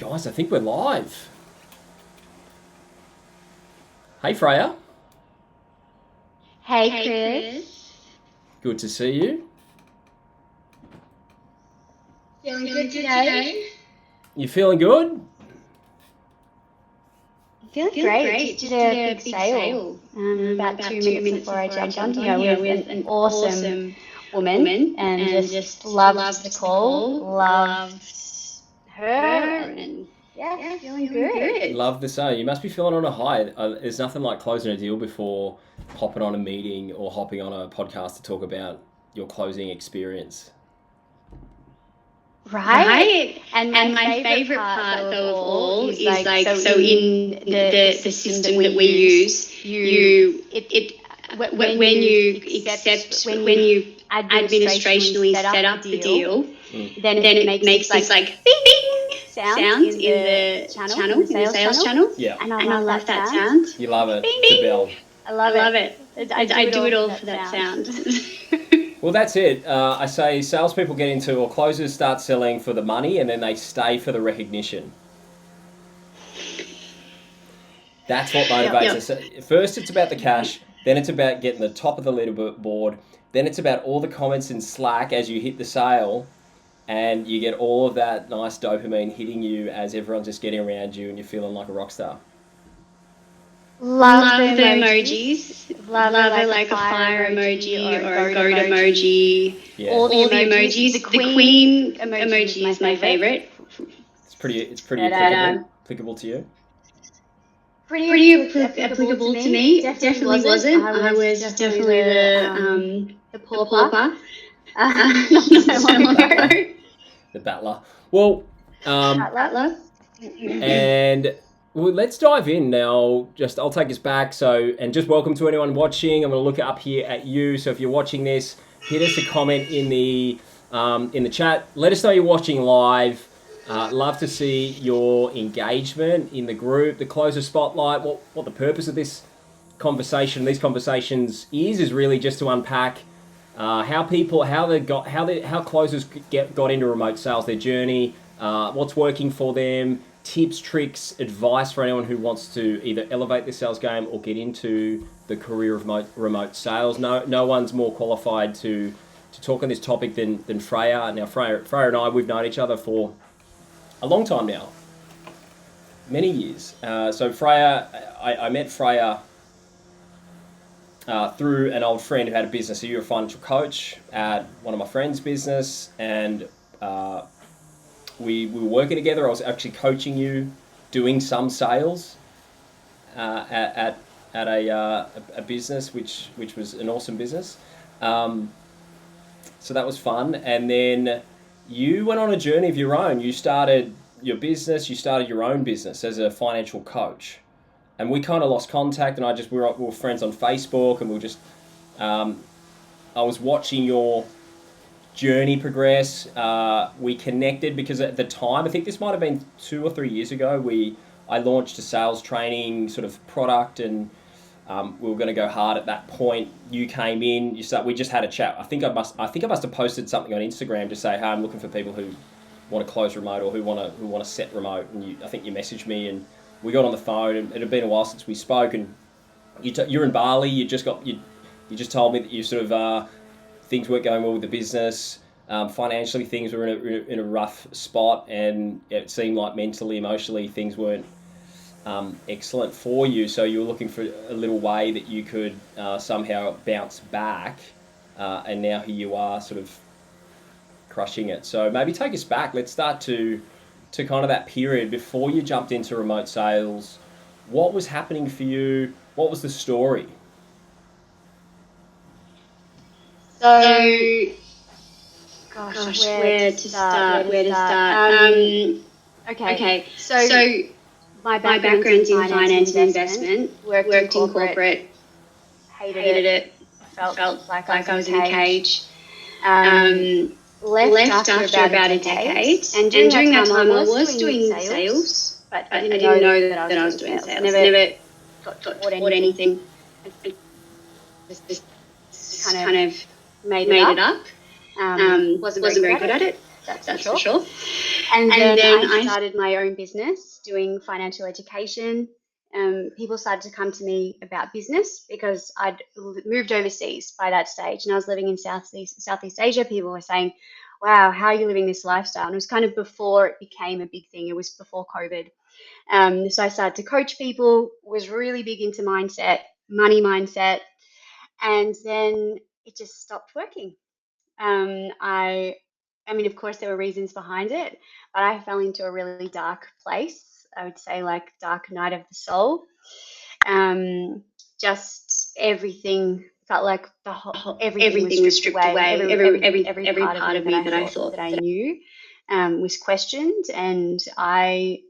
Guys, I think we're live. Hey, Freya. Hey, Chris. Good to see you. Feeling good today? You feeling good? Feeling great. Just did a big sale about 2 minutes before I jumped on here with an awesome woman and just loved the call, loved her, and yeah, feeling good. Love the sale. You must be feeling on a high. There's nothing like closing a deal before hopping on a meeting or hopping on a podcast to talk about your closing experience. Right? And my favorite part of all is like so in the system that we use, when you administrationally set up the deal, then it makes this like bing sounds in the channel, in the sales channel. Yeah. And I love that sound. You love it. Bing, It's a bell. I love it. I do it all for that sound. Well, that's it. I say salespeople get into, or closers start selling for the money, and then they stay for the recognition. That's what motivates us. First, it's about the cash. Then it's about getting the top of the leaderboard. Then it's about all the comments in Slack as you hit the sale, and you get all of that nice dopamine hitting you as everyone's just getting around you and you're feeling like a rock star. Love the emojis. Love it like a fire emoji or a goat emoji. Yeah. All the emojis. The queen emoji is my favorite. It's pretty applicable to you. Pretty applicable to me. Definitely wasn't. I was definitely the pauper. The battler. Well, Battler. And well, let's dive in now. I'll take us back. And just welcome to anyone watching. I'm going to look up here at you. So if you're watching this, hit us a comment in the chat. Let us know you're watching live. Love to see your engagement in the group. The closer spotlight. What the purpose of this conversation, these conversations is really just to unpack how closers got into remote sales, their journey, what's working for them. Tips, tricks, advice for anyone who wants to either elevate their sales game or get into the career of remote sales. No one's more qualified to talk on this topic than Freya. Now, Freya and I, we've known each other for a long time now, many years. So Freya, I met Freya through an old friend who had a business. So you were a financial coach at one of my friend's business, and we were working together. I was actually coaching you, doing some sales at a business, which was an awesome business. So that was fun. And then you went on a journey of your own. You started your business. You started your own business as a financial coach. And we kind of lost contact. And we were friends on Facebook, and we were just. I was watching your journey progress. We connected because at the time, I think this might have been 2 or 3 years ago, I launched a sales training sort of product, and we were going to go hard at that point. You came in, we just had a chat. I think I must have posted something on Instagram to say, hey, I'm looking for people who want to close remote or who want to set remote. And I think you messaged me, and we got on the phone, and it had been a while since we spoke. And you're in Bali. You just told me that you sort of things weren't going well with the business. Financially, things were in a rough spot, and it seemed like mentally, emotionally, things weren't excellent for you. So you were looking for a little way that you could somehow bounce back, and now here you are, sort of crushing it. So maybe take us back. Let's start to kind of that period before you jumped into remote sales. What was happening for you? What was the story? So, gosh, where to start? Okay. So my background's in finance and investment. Worked in corporate. Hated it. Felt like I was in a cage. Left after about a decade. And during that time, I was doing sales, but I didn't know that I was doing sales. Never got taught anything. Just kind of made it up. Wasn't very good at it. That's for sure. And And then then I I started my own business doing financial education. People started to come to me about business because I'd moved overseas by that stage and I was living in Southeast Asia. People were saying, wow, how are you living this lifestyle? And it was kind of before it became a big thing. It was before COVID. So I started to coach people, was really big into mindset, money mindset, and then it just stopped working. I mean, of course, there were reasons behind it, but I fell into a really dark place. I would say like dark night of the soul. Just everything felt like everything was everything was stripped stripped away. away. Every Every part of part me of that me I that I thought thought that I knew was questioned, and I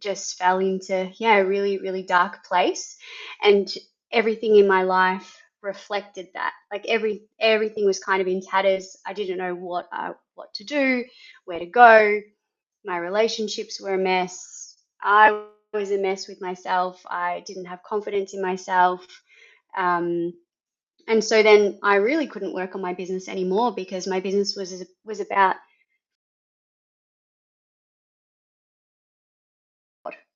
just fell into a really really dark place, and everything in my life reflected that. Like everything was kind of in tatters. I didn't know what to do, where to go. My relationships were a mess. I was a mess with myself. I didn't have confidence in myself. Um, and so then I really couldn't work on my business anymore because my business was about,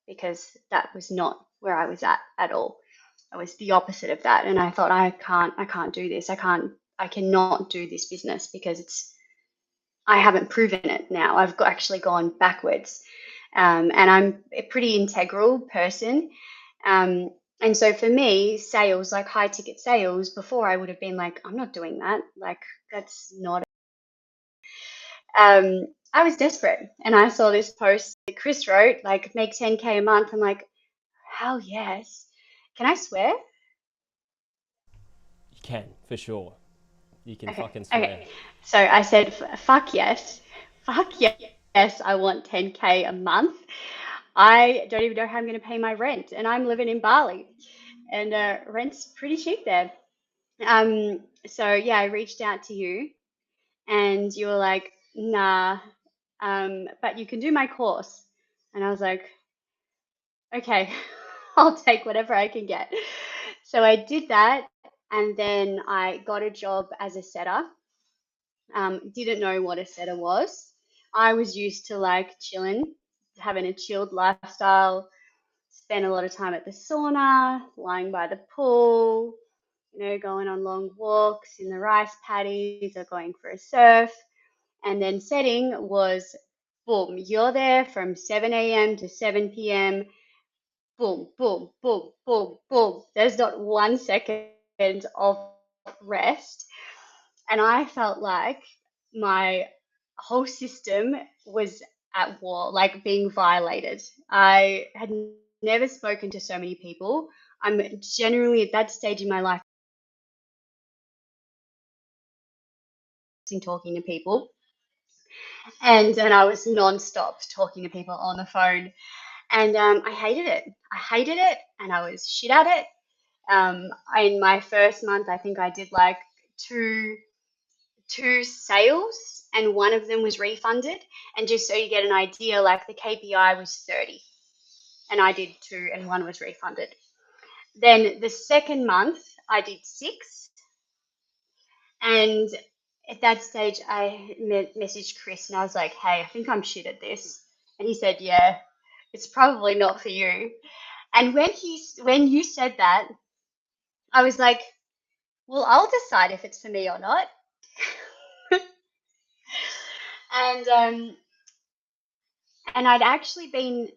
because that was not where I was at all. I was the opposite of that, and I thought I can't do this. I cannot do this business because I haven't proven it now. Actually gone backwards, and I'm a pretty integral person. Um, and so for me, sales, like high ticket sales, before I would have been like, I'm not doing that. Like that's not. I was desperate, and I saw this post that Chris wrote, like make 10K a month. I'm like, hell yes. Can I swear? You can, for sure. You can Okay, fucking swear. okay. So I said, fuck yes, yes, I want 10K a month. I don't even know how I'm going to pay my rent, and I'm living in Bali, and rent's pretty cheap there. So yeah, I reached out to you, and you were like, nah, but you can do my course, and I was like, okay, I'll take whatever I can get. So I did that, and then I got a job as a setter. Didn't know what a setter was. I was used to like chilling, having a chilled lifestyle, spent a lot of time at the sauna, lying by the pool, going on long walks in the rice paddies or going for a surf. And then setting was boom, you're there from 7 a.m. to 7 p.m. Boom, boom, boom, boom, boom. There's not 1 second of rest. And I felt like my whole system was at war, like being violated. I had never spoken to so many people. I'm generally at that stage in my life in talking to people. And then I was non-stop talking to people on the phone. And I hated it. I hated it and I was shit at it. In my first month, I think I did like two sales and one of them was refunded. And just so you get an idea, like the KPI was 30 and I did two and one was refunded. Then the second month, I did six. And at that stage, I messaged Chris and I was like, hey, I think I'm shit at this. And he said, yeah, it's probably not for you. And when you said that, I was like, well, I'll decide if it's for me or not. and and I'd actually been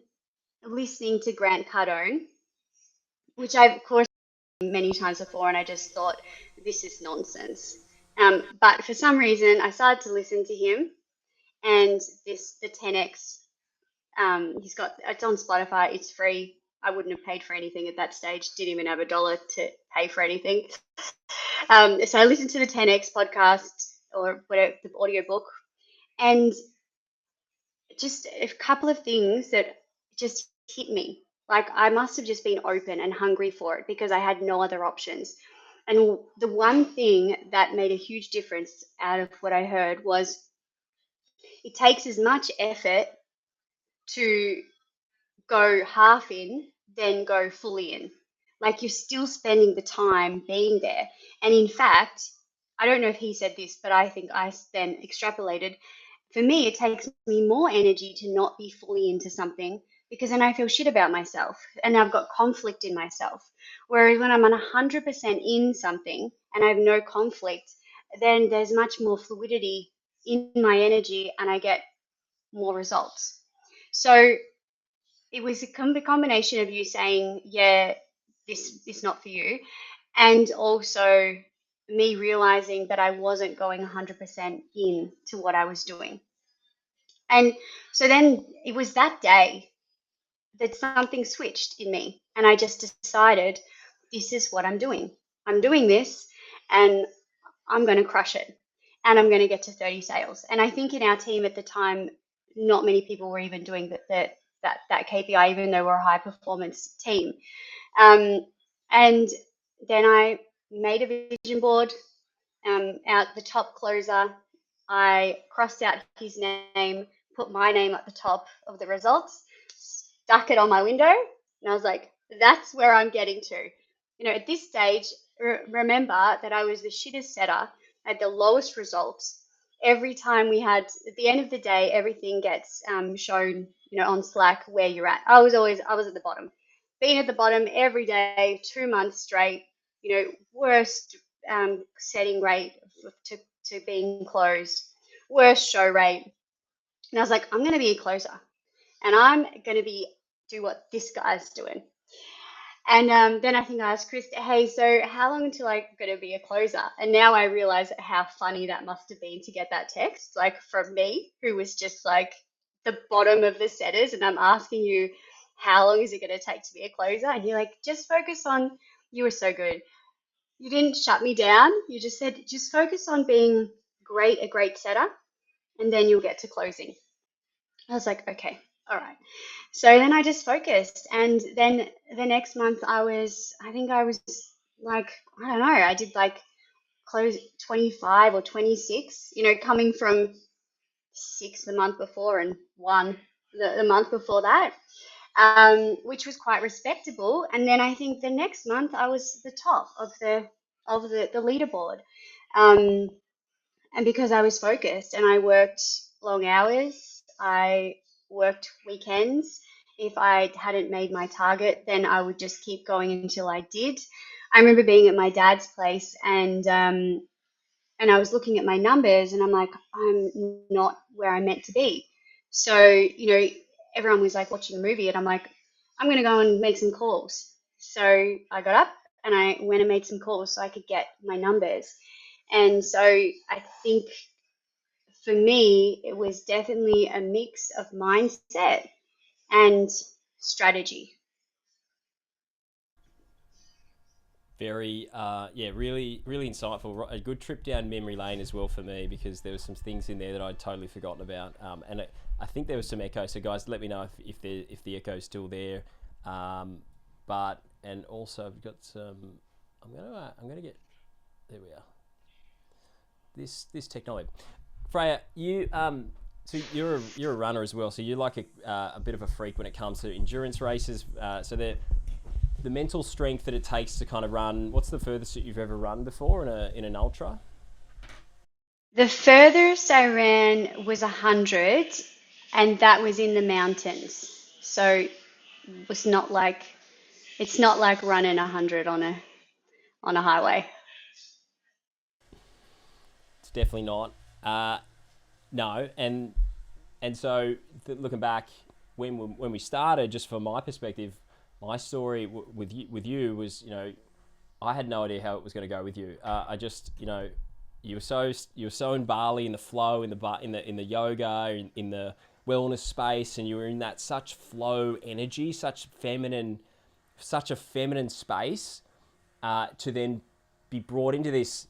listening to Grant Cardone, which I've of course many times before, and I just thought this is nonsense. But for some reason, I started to listen to him, and the 10x. He's got it's on Spotify. It's free. I wouldn't have paid for anything at that stage. Didn't even have a dollar to pay for anything. So I listened to the 10x podcast or whatever the audiobook, and just a couple of things that just hit me. Like I must have just been open and hungry for it because I had no other options. And the one thing that made a huge difference out of what I heard was it takes as much effort to go half in than go fully in. Like you're still spending the time being there. And in fact, I don't know if he said this, but I think I then extrapolated for me, it takes me more energy to not be fully into something because then I feel shit about myself and I've got conflict in myself. Whereas when I'm 100% in something and I have no conflict, then there's much more fluidity in my energy and I get more results. So it was a combination of you saying, yeah, this is not for you, and also me realizing that I wasn't going 100% in to what I was doing. And so then it was that day that something switched in me, and I just decided this is what I'm doing. I'm doing this, and I'm going to crush it, and I'm going to get to 30 sales. And I think in our team at the time, not many people were even doing that KPI, even though we're a high performance team. Um, and then I made a vision board out the top closer. I crossed out his name, put my name at the top of the results, stuck it on my window, and I was like, that's where I'm getting to. At this stage, remember that I was the shittest setter, had the lowest results. Every time we had, at the end of the day, everything gets shown, on Slack where you're at. I was at the bottom. Being at the bottom every day, 2 months straight, worst setting rate to being closed, worst show rate. And I was like, I'm going to be a closer and I'm going to do what this guy's doing. And then I think I asked Chris, hey, so how long until I'm going to be a closer? And now I realize how funny that must have been to get that text, like from me, who was just like the bottom of the setters. And I'm asking you, how long is it going to take to be a closer? And you're like, just focus on, you were so good. You didn't shut me down. You just said, just focus on being a great setter, and then you'll get to closing. I was like, okay, all right. So then I just focused. And then the next month I think I was like, I don't know, I did like close 25 or 26, coming from six the month before and one the month before that, which was quite respectable. And then I think the next month I was the top of the leaderboard. Um, and because I was focused and I worked long hours, I worked weekends. If I hadn't made my target, then I would just keep going until I did. I remember being at my dad's place and I was looking at my numbers and I'm like, I'm not where I'm meant to be. So, everyone was like watching a movie and I'm like, I'm going to go and make some calls. So I got up and I went and made some calls so I could get my numbers. And so I think for me, it was definitely a mix of mindset and strategy. Very, yeah, really, really insightful. A good trip down memory lane as well for me because there were some things in there that I'd totally forgotten about. I think there was some echo. So guys, let me know if the echo's still there. But and also I've got some. I'm gonna get. There we are. This technology. Freya, so you're a runner as well. So you're like a bit of a freak when it comes to endurance races. So the mental strength that it takes to kind of run. What's the furthest that you've ever run before in an ultra? The furthest I ran was 100, and that was in the mountains. So it was not like it's not like running 100 on a highway. It's definitely not. No, and so looking back when we started, just from my perspective, my story with you was I had no idea how it was going to go with you. I just you were so in Bali in the flow in the yoga in the wellness space, and you were in that such flow energy, such a feminine space, to then be brought into this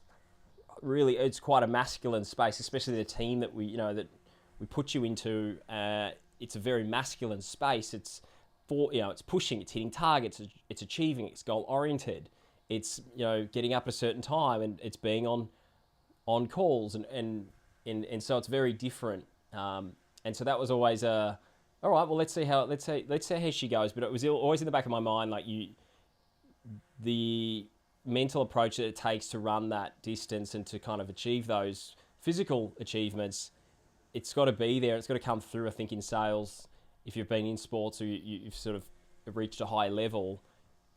really it's quite a masculine space, especially the team that we put you into. It's a very masculine space. It's pushing, it's hitting targets, it's achieving, it's goal oriented, it's getting up at a certain time, and it's being on calls, and so it's very different. And so that was always all right. Well, let's see how she goes. But it was always in the back of my mind, like the mental approach that it takes to run that distance and to kind of achieve those physical achievements it's got to be there. It's got to come through. I think in sales, if you've been in sports or you've sort of reached a high level,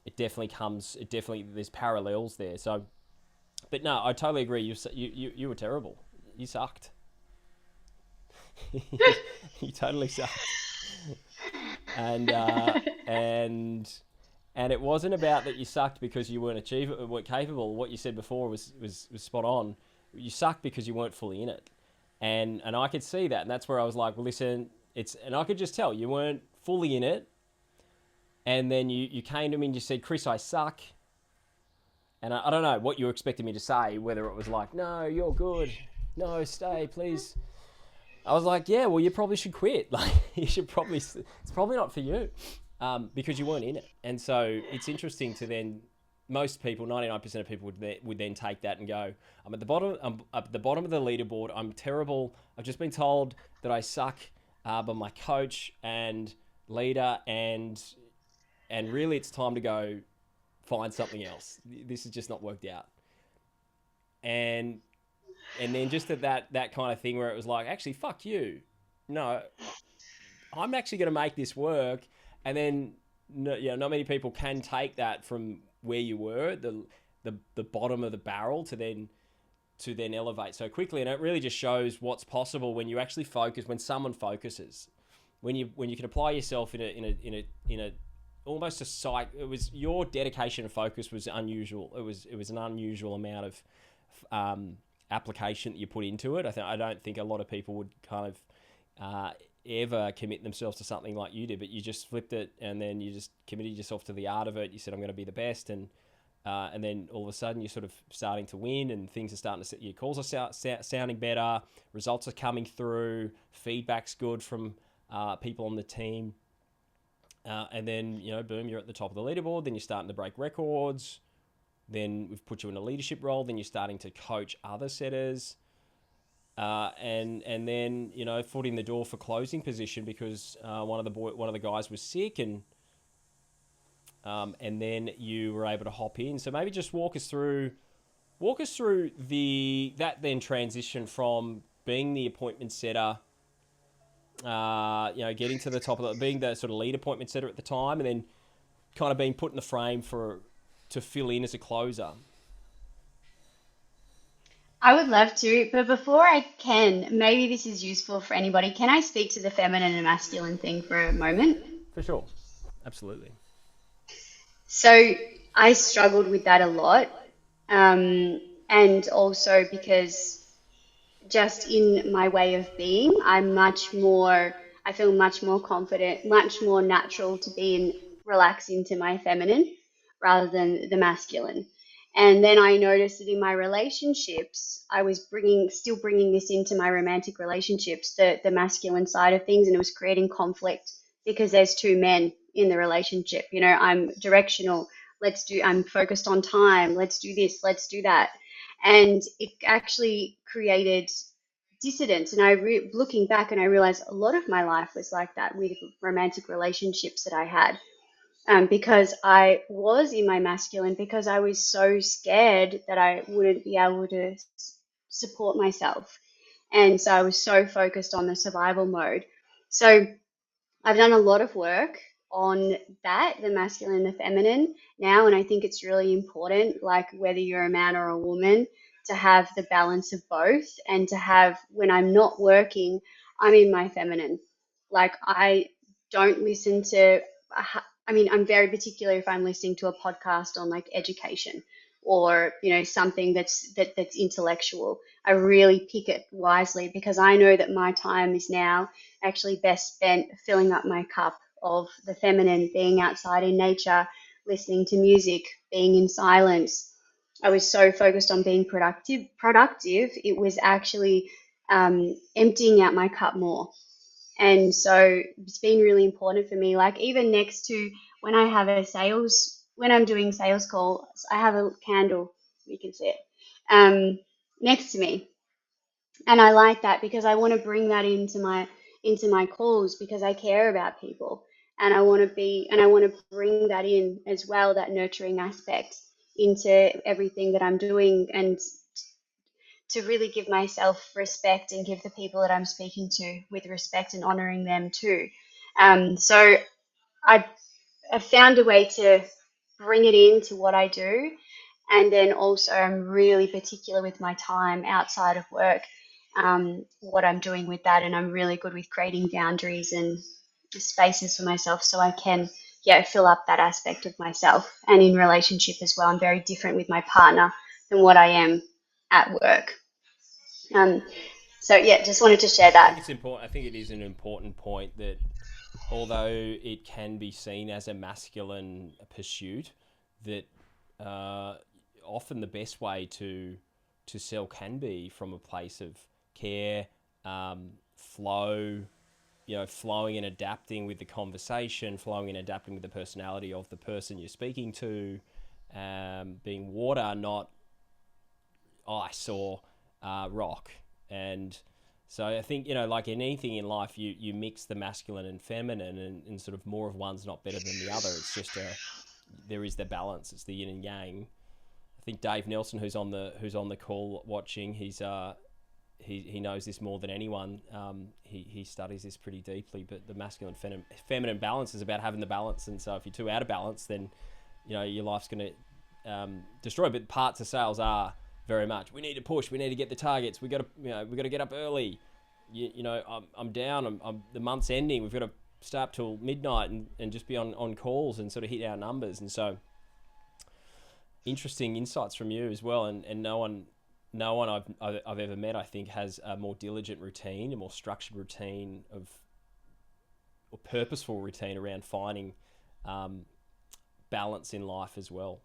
it definitely comes. It definitely there's parallels there. So, but no, I totally agree. You were terrible. You sucked. You totally sucked. And and and it wasn't about that you sucked because you weren't capable. What you said before was spot on. You sucked because you weren't fully in it, and I could see that, and that's where I was like, well, listen, and I could just tell you weren't fully in it, and then you came to me and you said, Chris, I suck, and I don't know what you expected me to say, whether it was like, no, you're good, no, stay, please. I was like, yeah, well, you probably should quit. Like, you should probably, it's probably not for you, because you weren't in it. And so it's interesting to then, most people, 99% of people would then take that and go, I'm at the bottom of the leaderboard. I'm terrible. I've just been told that I suck by my coach and leader, and really it's time to go find something else. This has just not worked out. And then just that kind of thing where it was like, actually, fuck you. No, I'm actually going to make this work. And then, no, not many people can take that from where you were, the bottom of the barrel, to then elevate so quickly. And it really just shows what's possible when you actually focus. When someone focuses, when you can apply yourself in a almost a psych. It was your dedication and focus was unusual. It was an unusual amount of application that you put into it. I don't think a lot of people would kind of ever commit themselves to something like you did, but you just flipped it, and then you just committed yourself to the art of it. You said, I'm going to be the best, and then all of a sudden you're sort of starting to win, and things are starting to, your calls are sounding better, results are coming through, feedback's good from people on the team, and then, boom, you're at the top of the leaderboard. Then you're starting to break records. Then we've put you in a leadership role. Then you're starting to coach other setters, and then foot in the door for closing position because one of the guys was sick, and then you were able to hop in. So maybe just walk us through that then transition from being the appointment setter, getting to the top of being the sort of lead appointment setter at the time, and then kind of being put in the frame to fill in as a closer. I would love to, but before I can, maybe this is useful for anybody. Can I speak to the feminine and masculine thing for a moment? For sure. Absolutely. So I struggled with that a lot. And also because just in my way of being, I feel much more confident, much more natural to be relax into my feminine rather than the masculine. And then I noticed that in my relationships, I was still bringing this into my romantic relationships, the masculine side of things, and it was creating conflict because there's two men in the relationship. I'm directional. I'm focused on time. Let's do this. Let's do that. And it actually created dissidence. And looking back, and I realized a lot of my life was like that with romantic relationships that I had, because I was in my masculine, because I was so scared that I wouldn't be able to support myself. And so I was so focused on the survival mode. So I've done a lot of work on that, the masculine and the feminine now, and I think it's really important, like whether you're a man or a woman, to have the balance of both, and to have, when I'm not working, I'm in my feminine. Like I don't listen to, I'm very particular if I'm listening to a podcast on like education or something that's intellectual. I really pick it wisely because I know that my time is now actually best spent filling up my cup of the feminine, being outside in nature, listening to music, being in silence. I was so focused on being productive, it was actually emptying out my cup more. And so it's been really important for me. Like even next to when when I'm doing sales calls, I have a candle, you can see it, next to me. And I like that because I want to bring that into my calls because I care about people, and I want to bring that in as well, that nurturing aspect into everything that I'm doing, and to really give myself respect and give the people that I'm speaking to with respect and honoring them too. So I have found a way to bring it into what I do. And then also, I'm really particular with my time outside of work, what I'm doing with that. And I'm really good with creating boundaries and spaces for myself so I can, yeah, fill up that aspect of myself. And in relationship as well, I'm very different with my partner than what I am at work. Um, so, yeah, just wanted to share I think that. it's important. I think it is an important point that although it can be seen as a masculine pursuit, that uh, often the best way to sell can be from a place of care, flow, flowing and adapting with the conversation, flowing and adapting with the personality of the person you're speaking to, being water, not ice or rock. And so I think, like in anything in life, you mix the masculine and feminine, and sort of more of one's not better than the other. It's just there is the balance. It's the yin and yang. I think Dave Nelson, who's on the call watching, he knows this more than anyone. He studies this pretty deeply. But the masculine feminine balance is about having the balance. And so if you're too out of balance, then your life's going to destroy. But parts of sales are very much, we need to push, we need to get the targets, we got to get up early. I'm down. The month's ending. We've got to stay up till midnight and just be on calls and sort of hit our numbers. And so interesting insights from you as well. And no one I've ever met, I think, has a more diligent routine, a more structured routine or purposeful routine around finding balance in life as well,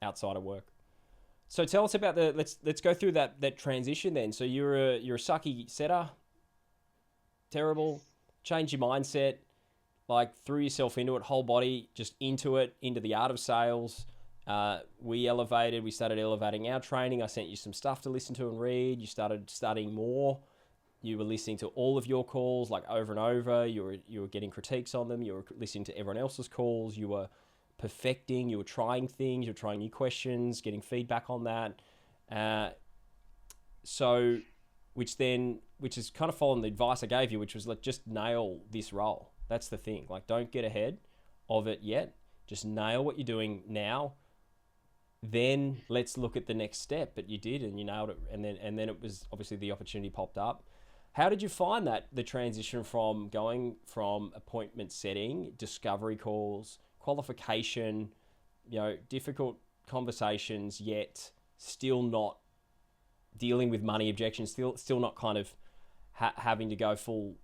outside of work. So tell us about let's go through that transition then. So you're a sucky setter, terrible, change your mindset, like threw yourself into it, whole body, just into it, into the art of sales. We started elevating our training. I sent you some stuff to listen to and read. You started studying more. You were listening to all of your calls like over and over. You were getting critiques on them. You were listening to everyone else's calls. You were perfecting. You were trying things. You were trying new questions, getting feedback on that. So, which is kind of following the advice I gave you, which was like, just nail this role. That's the thing. Like, don't get ahead of it yet. Just nail what you're doing now. Then let's look at the next step. But you did, and you nailed it. And then it was obviously the opportunity popped up. How did you find that the transition from going from appointment setting, discovery calls, qualification, difficult conversations, yet still not dealing with money objections, still not kind of having to go full,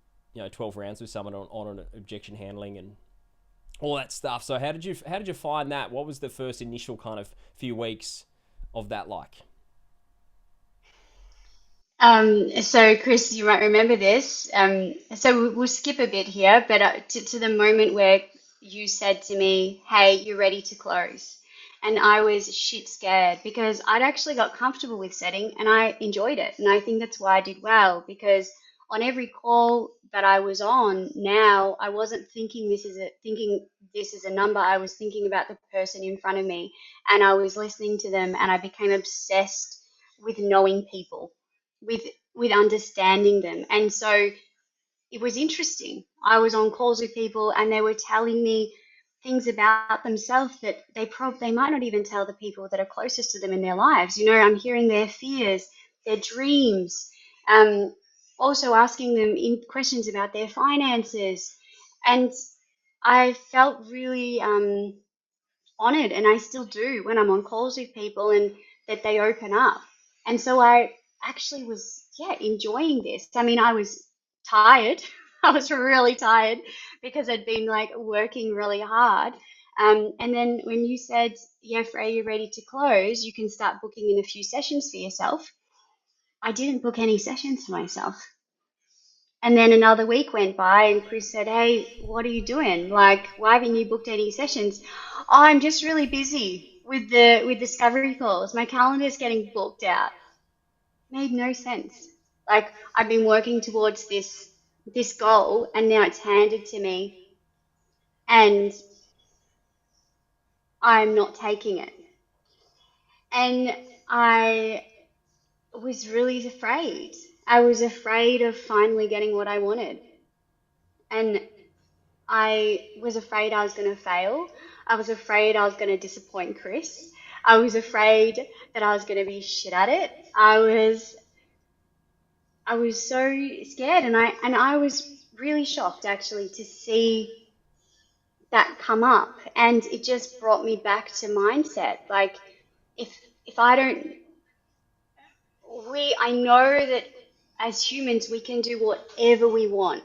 12 rounds with someone on an objection handling and all that stuff. So how did you find that? What was the first initial kind of few weeks of that like? So Chris, you might remember this. So we'll skip a bit here, but to the moment where you said to me, "Hey, you're ready to close," and I was shit scared because I'd actually got comfortable with setting and I enjoyed it, and I think that's why I did well because on every call that I was on, now I wasn't thinking this is a number. I was thinking about the person in front of me, and I was listening to them, and I became obsessed with knowing people with understanding them. And so it was interesting. I was on calls with people and they were telling me things about themselves that they might not even tell the people that are closest to them in their lives. I'm hearing their fears, their dreams, um, also asking them questions about their finances. And I felt really honored, and I still do when I'm on calls with people and that they open up. And so I actually was, yeah, enjoying this. I mean, I was tired. I was really tired because I'd been like working really hard. And then when you said, yeah, Freya, you're ready to close, you can start booking in a few sessions for yourself. I didn't book any sessions for myself. And then another week went by, and Chris said, "Hey, what are you doing? Like, why haven't you booked any sessions?" "Oh, I'm just really busy with the discovery calls. My calendar's getting booked out." Made no sense. Like, I've been working towards this goal, and now it's handed to me, and I'm not taking it. And I was really afraid. I was afraid of finally getting what I wanted. And I was afraid I was going to fail. I was afraid I was going to disappoint Chris. I was afraid that I was going to be shit at it. I was so scared, and I was really shocked actually to see that come up, and it just brought me back to mindset. Like, if if I don't, I know that as humans we can do whatever we want.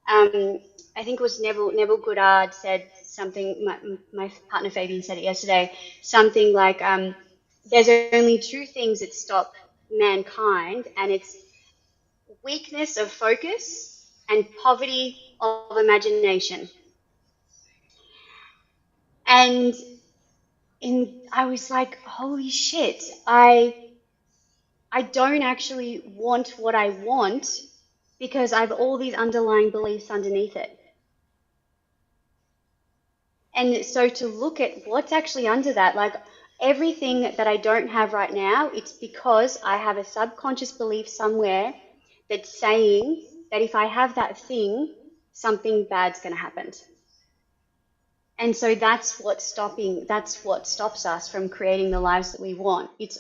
Um, I think it was Neville Goddard said something. My partner Fabian said it yesterday. Something like, "There's only two things that stop mankind, and it's weakness of focus and poverty of imagination." And I was like, "Holy shit! I don't actually want what I want because I have all these underlying beliefs underneath it." And so to look at what's actually under that, like everything that I don't have right now, it's because I have a subconscious belief somewhere that's saying that if I have that thing, something bad's going to happen. And so that's what stops us from creating the lives that we want. It's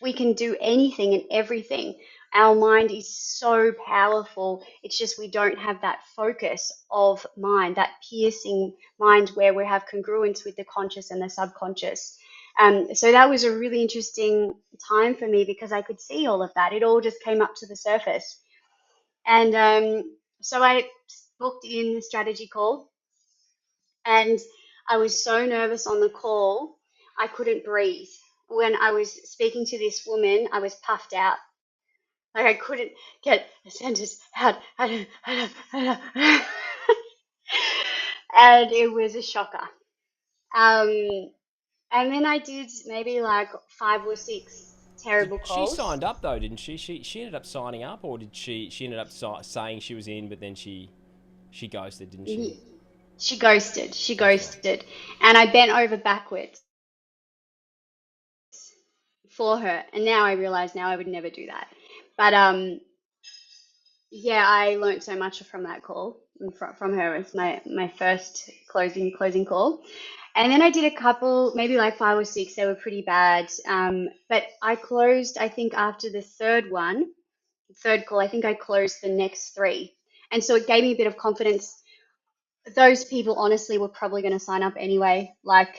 we can do anything and everything. Our mind is so powerful. It's just we don't have that focus of mind, that piercing mind where we have congruence with the conscious and the subconscious. So that was a really interesting time for me because I could see all of that. It all just came up to the surface. And so I booked in the strategy call, and I was so nervous on the call, I couldn't breathe. When I was speaking to this woman, I was puffed out. Like I couldn't get a sentence out. And it was a shocker. Um, and then I did maybe like 5 or 6 terrible She calls. signed up though, didn't she? She ended up signing up, or did she ended up saying she was in, but then she ghosted, didn't she? She ghosted. She That's right. ghosted. And I bent over backwards for her. And now I realize now I would never do that. But yeah, I learned so much from that call from her. It's my first closing call. And then I did a couple, maybe like 5 or 6. They were pretty bad. But I closed, I think after the third call, I think I closed the next three. And so it gave me a bit of confidence. Those people honestly were probably going to sign up anyway. Like,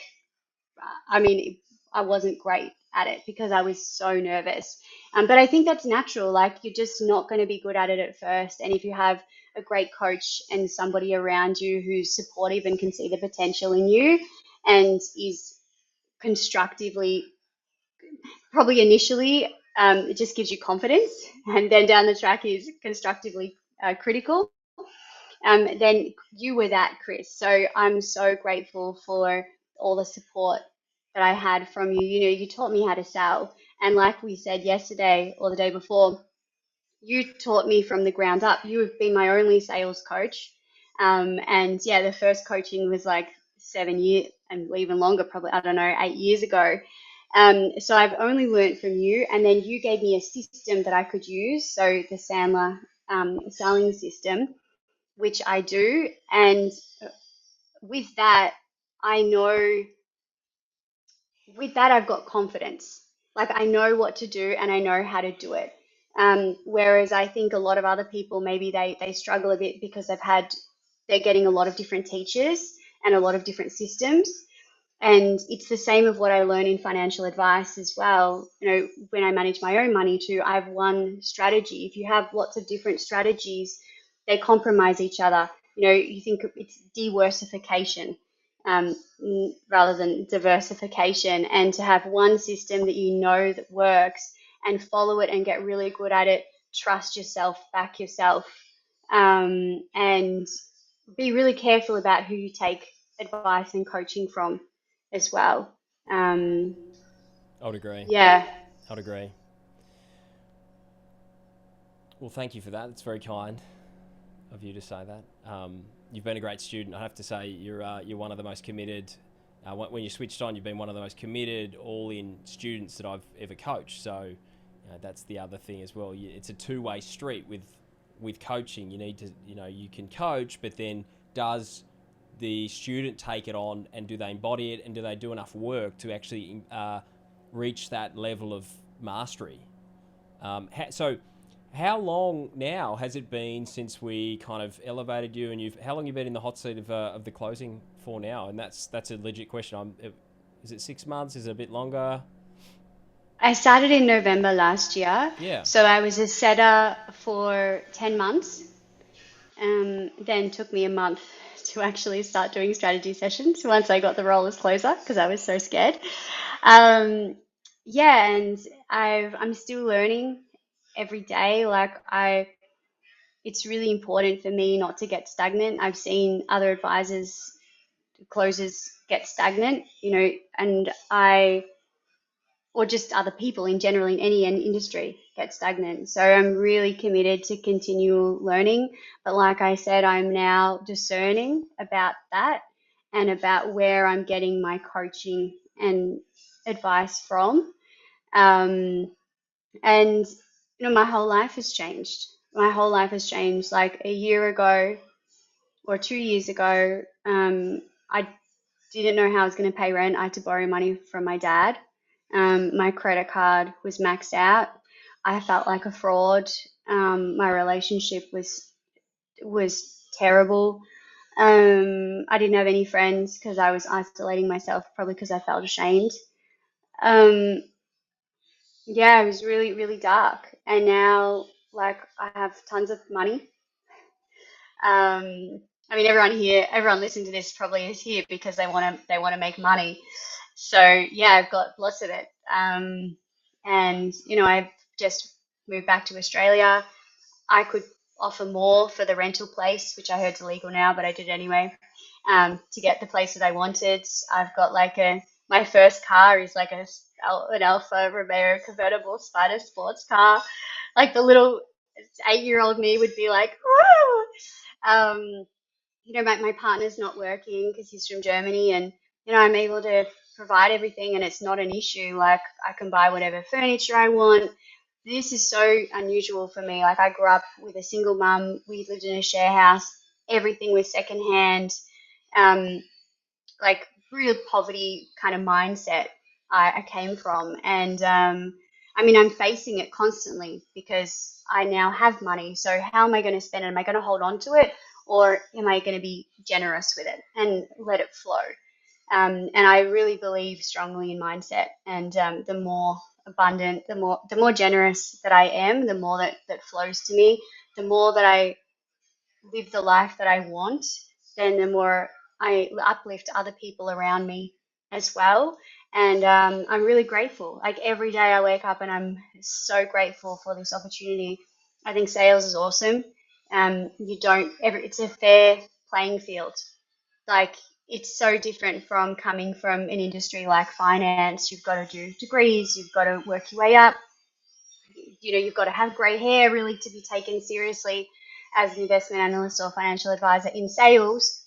I mean, I wasn't great at it because I was so nervous. But I think that's natural. Like, you're just not going to be good at it at first. And if you have a great coach and somebody around you who's supportive and can see the potential in you and is constructively, probably initially, it just gives you confidence. And then down the track is constructively critical. Then you were that, Chris. So I'm so grateful for all the support that I had from you. You know, you taught me how to sell. And like we said yesterday or the day before, you taught me from the ground up. You have been my only sales coach. And yeah, the first coaching was like 7 years and even longer, probably, I don't know, 8 years ago. So I've only learned from you. And then you gave me a system that I could use. So the Sandler selling system, which I do. And with that, I know with that, I've got confidence. Like I know what to do and I know how to do it. Whereas I think a lot of other people, maybe they struggle a bit because they're getting a lot of different teachers and a lot of different systems. And it's the same of what I learn in financial advice as well. You know, when I manage my own money too, I have one strategy. If you have lots of different strategies, they compromise each other. You know, you think it's diversification um, rather than diversification, and to have one system that you know that works and follow it and get really good at it, trust yourself, back yourself, and be really careful about who you take advice and coaching from as well. Um, I would agree. yeah, I would agree. Well, thank you for that. It's very kind of you to say that. You've been a great student. I have to say you're one of the most committed. When you switched on, you've been one of the most committed, all-in students that I've ever coached. So that's the other thing as well. It's a two-way street with coaching. You need to, you can coach, but then does the student take it on, and do they embody it, and do they do enough work to actually reach that level of mastery? So how long now has it been since we kind of elevated you, and how long have you been in the hot seat of the closing for now? And that's a legit question. Is it 6 months? Is it a bit longer? I started in November last year. Yeah. So I was a setter for 10 months. Then took me a month to actually start doing strategy sessions once I got the role as closer because I was so scared. Um, yeah, and I'm still learning every day. It's really important for me not to get stagnant. I've seen other advisors, closers get stagnant, and or just other people in general in any industry get stagnant. So I'm really committed to continual learning. But like I said, I'm now discerning about that and about where I'm getting my coaching and advice from. Um, and my whole life has changed. My whole life has changed. Like a year ago or 2 years ago, I didn't know how I was going to pay rent. I had to borrow money from my dad. My credit card was maxed out. I felt like a fraud. My relationship was terrible. I didn't have any friends because I was isolating myself, probably because I felt ashamed. Um, yeah, it was really, really dark. And now, like, I have tons of money. I mean, everyone listening to this probably is here because they want to make money. So yeah, I've got lots of it. And I've just moved back to Australia. I could offer more for the rental place, which I heard's illegal now, but I did anyway. To get the place that I wanted, I've got my first car is like an Alfa Romeo convertible Spider sports car. Like the little 8-year-old me would be like, woo! Um, my partner's not working because he's from Germany, and I'm able to provide everything, and it's not an issue. Like I can buy whatever furniture I want. This is so unusual for me. Like I grew up with a single mum. We lived in a share house. Everything was secondhand. Um, like real poverty kind of mindset I came from, and I mean I'm facing it constantly because I now have money. So how am I going to spend it? Am I going to hold on to it, or am I going to be generous with it and let it flow? And I really believe strongly in mindset, and the more abundant, the more generous that I am, the more that flows to me, the more that I live the life that I want, then the more I uplift other people around me as well. And I'm really grateful. Like every day I wake up and I'm so grateful for this opportunity. I think sales is awesome. It's a fair playing field. Like it's so different from coming from an industry like finance. You've got to do degrees, you've got to work your way up, you've got to have grey hair really to be taken seriously as an investment analyst or financial advisor. In sales,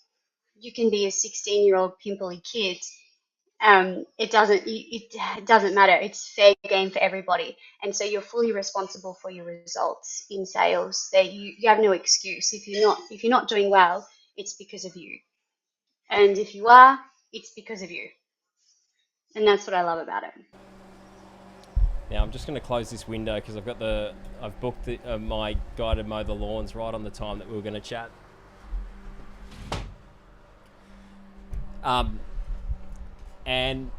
you can be a 16-year-old pimply kid. It doesn't matter. It's fair game for everybody, and so you're fully responsible for your results in sales. That you have no excuse if you're not doing well. It's because of you, and if you are, it's because of you, and that's what I love about it. Now I'm just going to close this window because I've booked my guy to mow the lawns right on the time that we were going to chat. And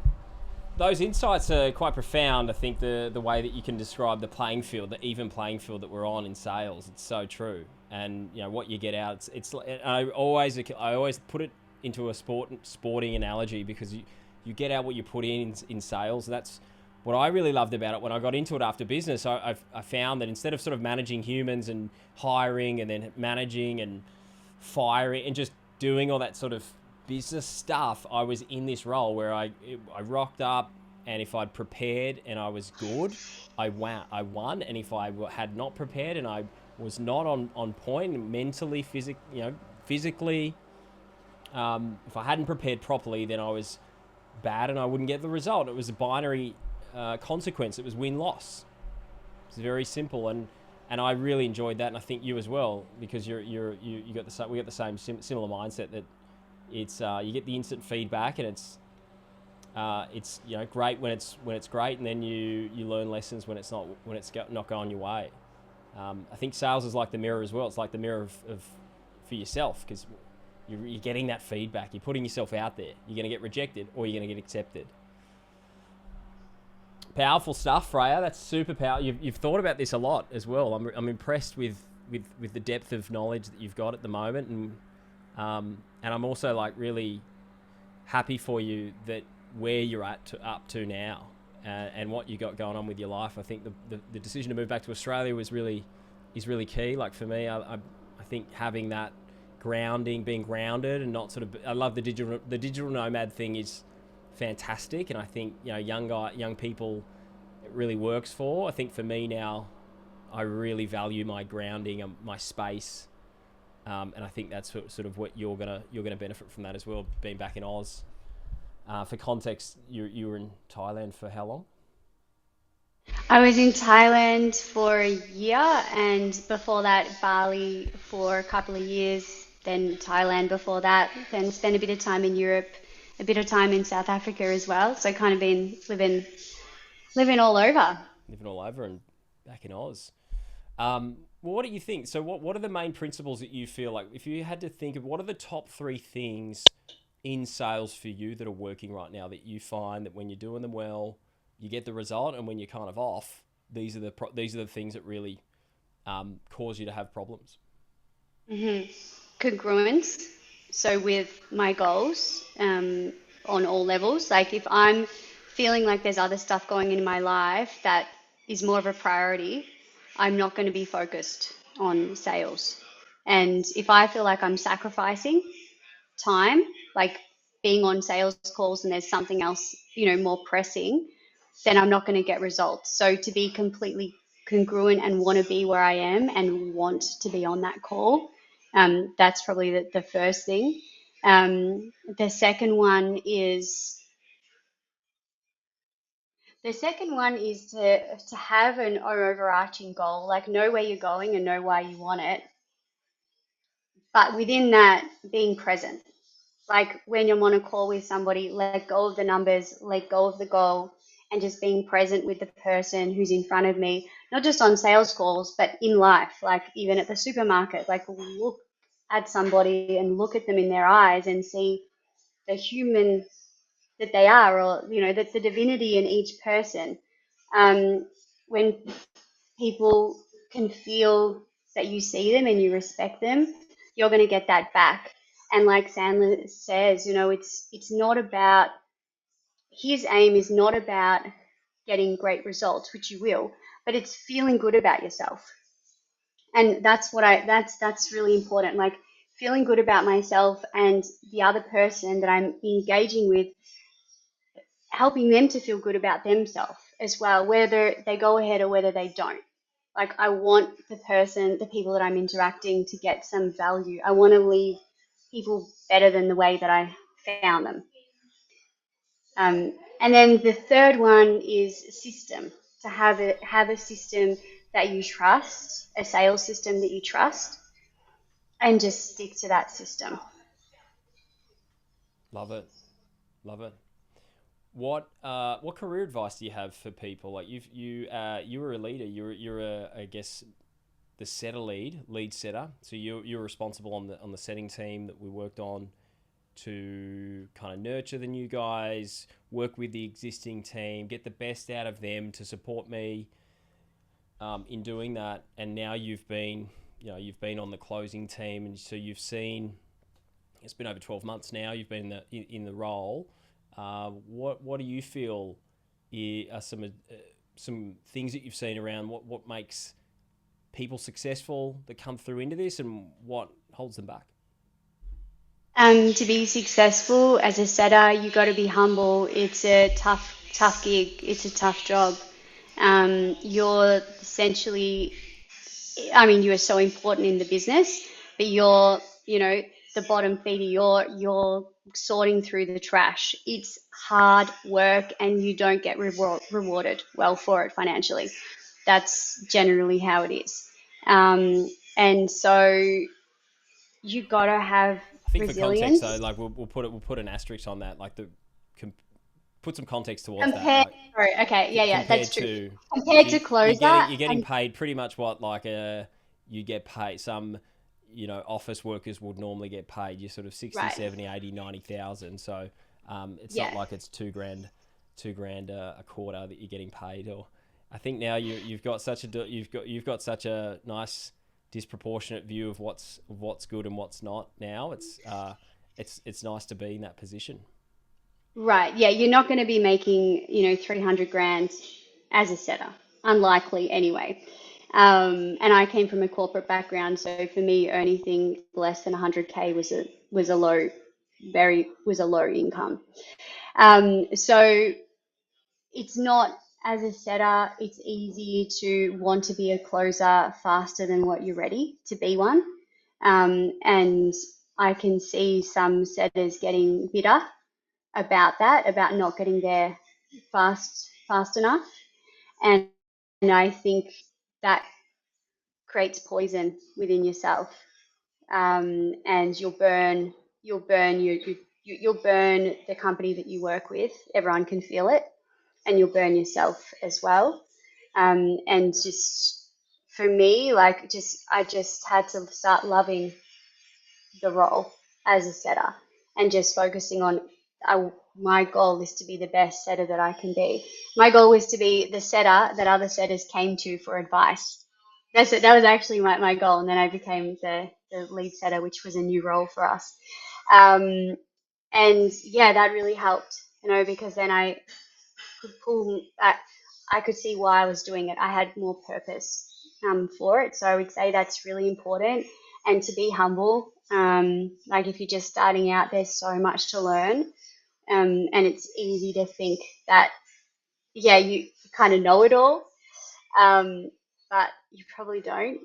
those insights are quite profound. I think the way that you can describe the playing field, the even playing field that we're on in sales, it's so true. And what you get out, it's I always put it into a sporting analogy because you get out what you put in sales. That's what I really loved about it. When I got into it after business, I found that instead of sort of managing humans and hiring and then managing and firing and just doing all that sort of business stuff, I was in this role where I rocked up, and if I'd prepared and I was good, I won. And if I had not prepared and I was not on point mentally, physically, if I hadn't prepared properly, then I was bad and I wouldn't get the result. It was a binary consequence. It was win-loss. It's very simple, and I really enjoyed that, and I think you as well, because you got we got the same similar mindset that it's you get the instant feedback, and it's great when it's great, and then you learn lessons when it's not going your way. I think sales is like the mirror as well. It's like the mirror of for yourself, because you're getting that feedback. You're putting yourself out there. You're going to get rejected or you're going to get accepted. Powerful stuff, Freya. That's super powerful. You've thought about this a lot as well. I'm impressed with the depth of knowledge that you've got at the moment, and I'm also like really happy for you that where you're up to now, and what you got going on with your life. I think the decision to move back to Australia is really key. Like for me, I think having that grounding, being grounded, and not sort of. I love the digital nomad thing is fantastic, and I think young people it really works for. I think for me now, I really value my grounding and my space, and I think that's sort of what you're gonna benefit from that as well. Being back in Oz. For context, you were in Thailand for how long? I was in Thailand for a year, and before that, Bali for a couple of years, then Thailand before that, then spent a bit of time in Europe, a bit of time in South Africa as well. So kind of been living all over. Living all over and back in Oz. Well, what do you think? So, what are the main principles that you feel like, if you had to think of what are the top three things in sales for you that are working right now that you find that when you're doing them well, you get the result, and when you're kind of off, these are the things that really cause you to have problems. hmm Congruence. So with my goals, on all levels, like if I'm feeling like there's other stuff going in my life that is more of a priority, I'm not going to be focused on sales. And if I feel like I'm sacrificing time, like being on sales calls and there's something else, more pressing, then I'm not going to get results. So to be completely congruent and want to be where I am and want to be on that call, that's probably the first thing. The second one is to have an overarching goal, like know where you're going and know why you want it, but within that, being present. Like when I'm on a call with somebody, let go of the numbers, let go of the goal, and just being present with the person who's in front of me, not just on sales calls, but in life, like even at the supermarket, like look at somebody and look at them in their eyes and see the human that they are, or, that the divinity in each person. When people can feel that you see them and you respect them, you're going to get that back. And like Sandler says, it's not about his aim is not about getting great results, which you will, but it's feeling good about yourself. And that's really important. Like feeling good about myself and the other person that I'm engaging with, helping them to feel good about themselves as well, whether they go ahead or whether they don't. Like I want the people that I'm interacting to get some value. I want to leave people better than the way that I found them. And then the third one is system. To have a system that you trust, a sales system that you trust, and just stick to that system. Love it, love it. What career advice do you have for people? Like you were a leader. You're a, I guess, the lead setter. So you're responsible on the setting team that we worked on to kind of nurture the new guys, work with the existing team, get the best out of them to support me in doing that. And now you've been on the closing team, and so you've seen it's been over 12 months now. You've been in the role. What do you feel are some things that you've seen around what makes people successful that come through into this, and what holds them back? To be successful as a setter, you got to be humble. It's a tough gig. It's a tough job. You're essentially, I mean, you are so important in the business, but you're, the bottom feeder. You're sorting through the trash. It's hard work, and you don't get rewarded well for it financially. that's generally how it is. And so you gotta have I think for context, though, resilience. like we'll put an asterisk on that, like com- put some context towards that, Compared, like sorry, okay, yeah, compared that's true. to, Compared so to closer, you're getting and paid pretty much what, like you get paid some, office workers would normally get paid. You're sort of 60, right, 70, 80, 90,000. So it's not yeah, like it's 2 grand, 2 grand a quarter that you're getting paid. Or I think now you've got such a you've got such a nice disproportionate view of what's good and what's not. Now it's nice to be in that position. right, yeah. You're not going to be making 300 grand as a setter, unlikely anyway. And I came from a corporate background, so for me, anything less than 100K was a low, was a low income. So it's not, as a setter, it's easy to want to be a closer faster than what you're ready to be one. And I can see some setters getting bitter about that, about not getting there fast enough. And, and I think that creates poison within yourself. And you'll burn the company that you work with. Everyone can feel it, and you'll burn yourself as well. And just for me, like I just had to start loving the role as a setter and just focusing on my goal is to be the best setter that I can be. My goal was to be the setter that other setters came to for advice. That's it. That was actually my goal. And then I became the lead setter, which was a new role for us. Um, and yeah, that really helped, because then I could pull that. I could see why I was doing it. I had more purpose for it. So I would say that's really important. And to be humble. Like if you're just starting out, there's so much to learn. And it's easy to think that, yeah, you kind of know it all, but you probably don't.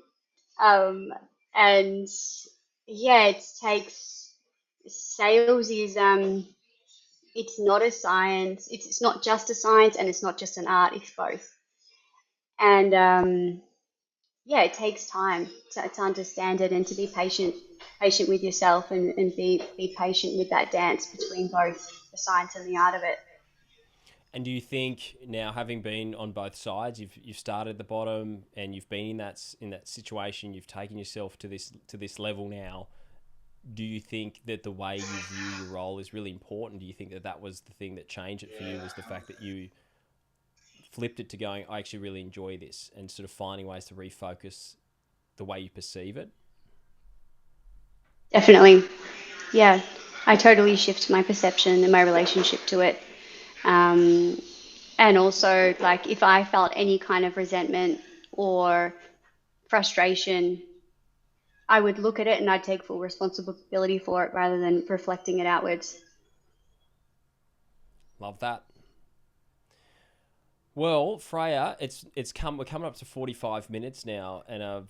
Um, and yeah, it takes sales is it's not a science. It's not just a science, and it's not just an art. It's both. And yeah, it takes time to understand it and to be patient with yourself, and be patient with that dance between both the science and the art of it. And do you think now, having been on both sides, you've started at the bottom and you've been in that situation, you've taken yourself to this level now. Do you think that the way you view your role is really important? Do you think that that was the thing that changed it for you, was the fact that you flipped it to going, I actually really enjoy this, and sort of finding ways to refocus the way you perceive it? Definitely. Yeah. I totally shift my perception and my relationship to it. Um, and also, like, if I felt any kind of resentment or frustration, I would look at it and I'd take full responsibility for it rather than reflecting it outwards. Love that. Well, Freya, we're coming up to 45 minutes now, and I've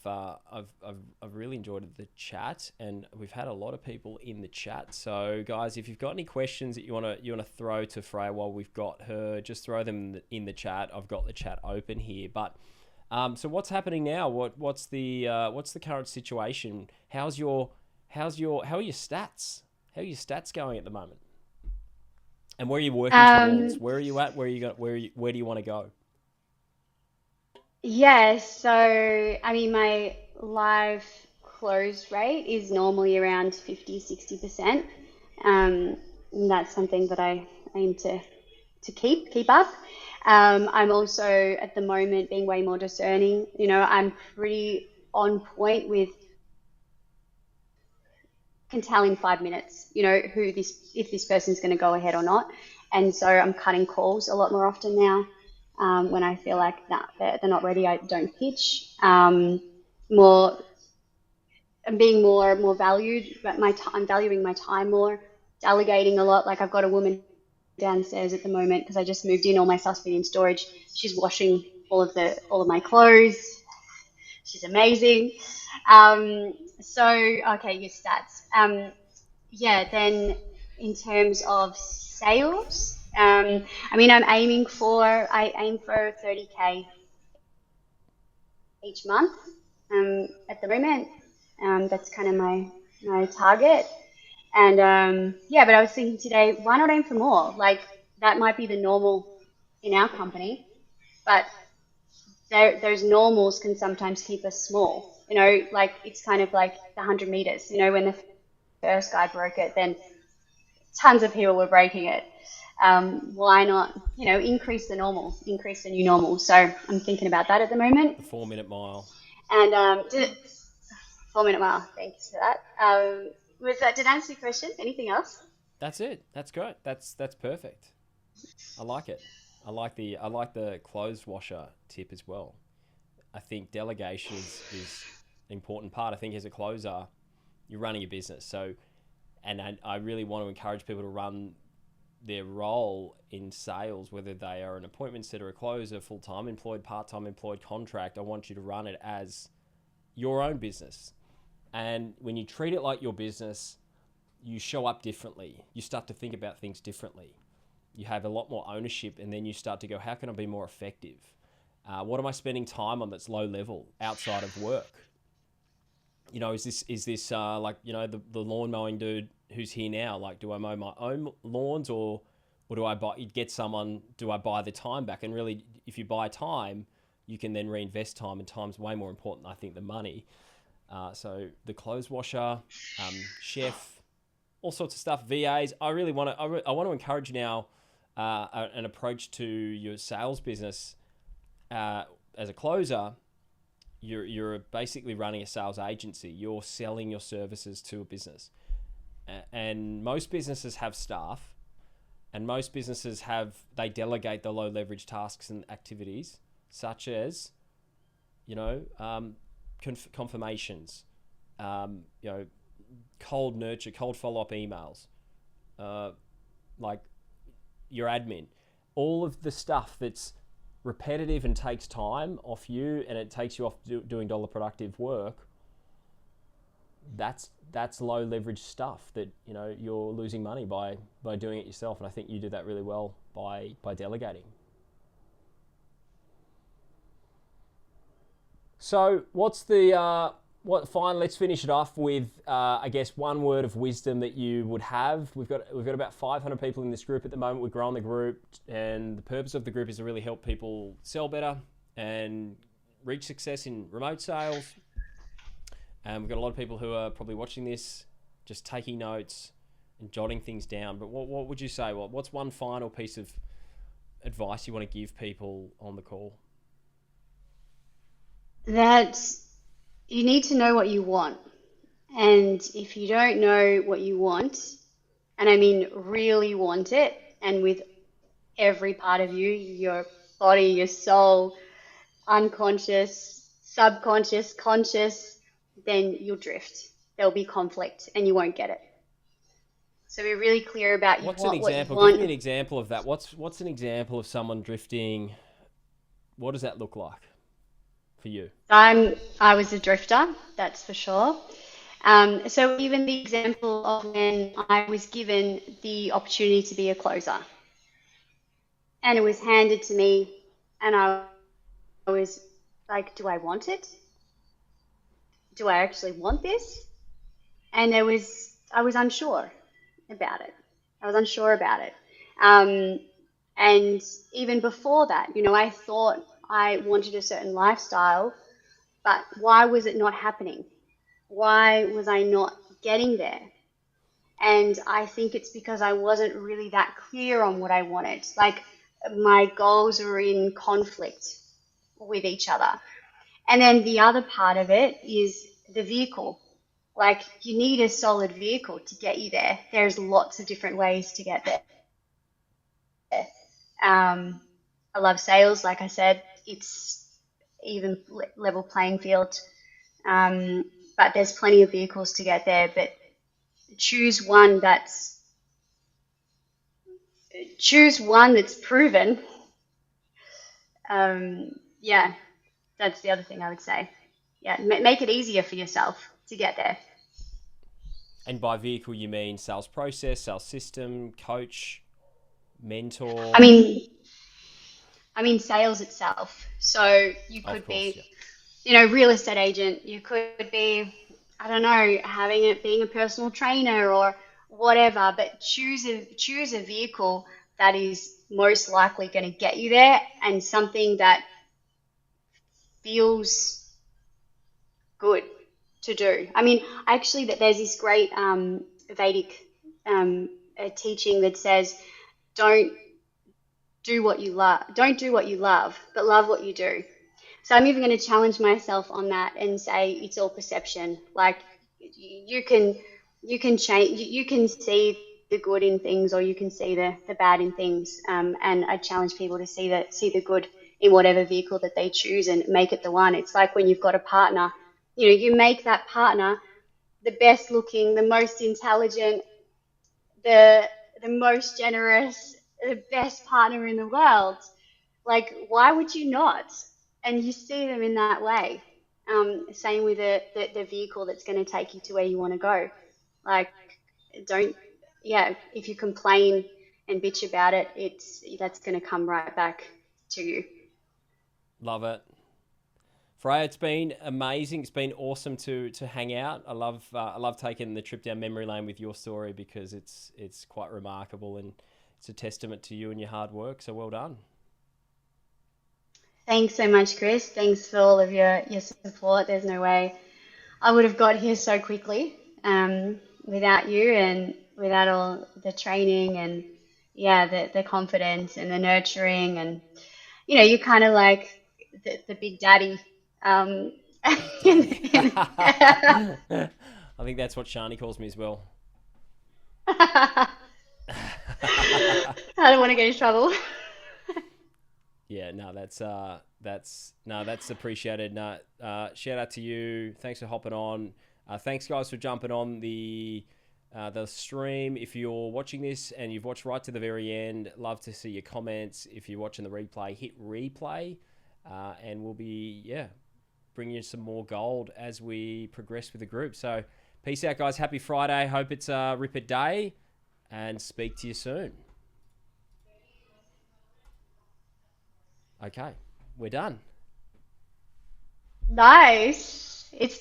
really enjoyed the chat, and we've had a lot of people in the chat. So, guys, if you've got any questions that you wanna throw to Freya while we've got her, just throw them in the chat. I've got the chat open here. But so what's happening now? What's the current situation? How are your stats? How are your stats going at the moment? And where are you working towards? Um, Where are you at? Where do you want to go? yeah, so I mean, my live close rate is normally around 50, 60%. And that's something that I aim to keep up. I'm also at the moment being way more discerning. I'm pretty on point with, can tell in 5 minutes, who this if this person's going to go ahead or not. And so I'm cutting calls a lot more often now. When I feel like nah, they're not ready, I don't pitch. More I'm being more valued, but I'm valuing my time more. Delegating a lot. Like I've got a woman downstairs at the moment because I just moved in. All my stuff's been in storage. She's washing all of my clothes. She's amazing. So okay, your stats. Yeah, then in terms of sales, I mean, I aim for 30K each month at the moment. That's kind of my target. And yeah, but I was thinking today, why not aim for more? Like that might be the normal in our company, but those normals can sometimes keep us small. Like it's kind of like the 100 meters. When the first guy broke it, then tons of people were breaking it. Why not, increase the normal, increase the new normal? So I'm thinking about that at the moment. The 4 minute mile. And 4 minute mile. Thanks for that. Did I answer your question? Anything else? That's it. That's great. That's perfect. I like it. I like the clothes washer tip as well. I think delegation is an important part. I think as a closer, you're running a business. So, and I really want to encourage people to run their role in sales, whether they are an appointment setter, a closer, full-time employed, part-time employed, contract. I want you to run it as your own business. And when you treat it like your business, you show up differently. You start to think about things differently. You have a lot more ownership, and then you start to go, how can I be more effective? What am I spending time on that's low level outside of work? Is this like, the lawn mowing dude who's here now? Like, do I mow my own lawns, or do I buy the time back? And really, if you buy time, you can then reinvest time, and time's way more important, I think, than money. So the clothes washer, chef, all sorts of stuff, VAs. I really want to. I want to encourage now an approach to your sales business as a closer. You're basically running a sales agency. You're selling your services to a business, and most businesses have staff, and most businesses they delegate the low leverage tasks and activities, such as, confirmations, cold nurture, cold follow-up emails, like your admin, all of the stuff that's repetitive and takes time off you, and it takes you off doing dollar productive work. That's low leverage stuff that you're losing money by doing it yourself, and I think you do that really well by delegating. So what's the fine, let's finish it off with I guess one word of wisdom that you would have. We've got about 500 people in this group at the moment. We're growing the group, and the purpose of the group is to really help people sell better and reach success in remote sales. And we've got a lot of people who are probably watching this, just taking notes and jotting things down. But what would you say? What's one final piece of advice you want to give people on the call? That you need to know what you want. And if you don't know what you want, and I mean really want it, and with every part of you, your body, your soul, unconscious, subconscious, conscious, then you'll drift. There'll be conflict and you won't get it. So be really clear about What's what an you want. example? Give me an example of that. What's an example of someone drifting? What does that look like for you? I was a drifter, that's for sure. So even the example of when I was given the opportunity to be a closer, and it was handed to me, and I was like, do I want it? Do I actually want this? And I was unsure about it. I was unsure about it. And even before that, I thought I wanted a certain lifestyle, but why was it not happening? Why was I not getting there? And I think it's because I wasn't really that clear on what I wanted. Like my goals were in conflict with each other. And then the other part of it is the vehicle. Like you need a solid vehicle to get you there. There's lots of different ways to get there. I love sales. Like I said, it's even level playing field. But there's plenty of vehicles to get there. But choose one that's proven. Yeah, that's the other thing I would say. Yeah, make it easier for yourself to get there. And by vehicle, you mean sales process, sales system, coach, mentor? I mean sales itself. So you Of could course, be yeah. real estate agent. You could be, I don't know, having it being a personal trainer or whatever, but choose a vehicle that is most likely going to get you there and something that feels good to do. I mean, actually, that there's this great Vedic teaching that says, don't don't do what you love, but love what you do. So I'm even going to challenge myself on that and say it's all perception. Like you can change, you can see the good in things, or you can see the bad in things. And I challenge people to see the good in whatever vehicle that they choose and make it the one. It's like when you've got a partner, you make that partner the best looking, the most intelligent, the the most generous, the best partner in the world. Like, why would you not? And you see them in that way. Same with the vehicle that's going to take you to where you want to go. Like, don't, yeah, if you complain and bitch about it, that's going to come right back to you. Love it. Freya, it's been amazing. It's been awesome to hang out. I love taking the trip down memory lane with your story because it's quite remarkable and it's a testament to you and your hard work. So well done. Thanks so much, Chris. Thanks for all of your support. There's no way I would have got here so quickly without you and without all the training and yeah, the confidence and the nurturing and you're kind of like the big daddy. Um, Big Daddy. I think that's what Shani calls me as well. I don't want to get in trouble. Yeah, no, that's no, that's appreciated. No, shout out to you. Thanks for hopping on. Thanks guys for jumping on the stream. If you're watching this and you've watched right to the very end, love to see your comments. If you're watching the replay, hit replay, and we'll be bringing you some more gold as we progress with the group. So, peace out, guys. Happy Friday. Hope it's a ripper day, and speak to you soon. Okay, we're done. Nice. It's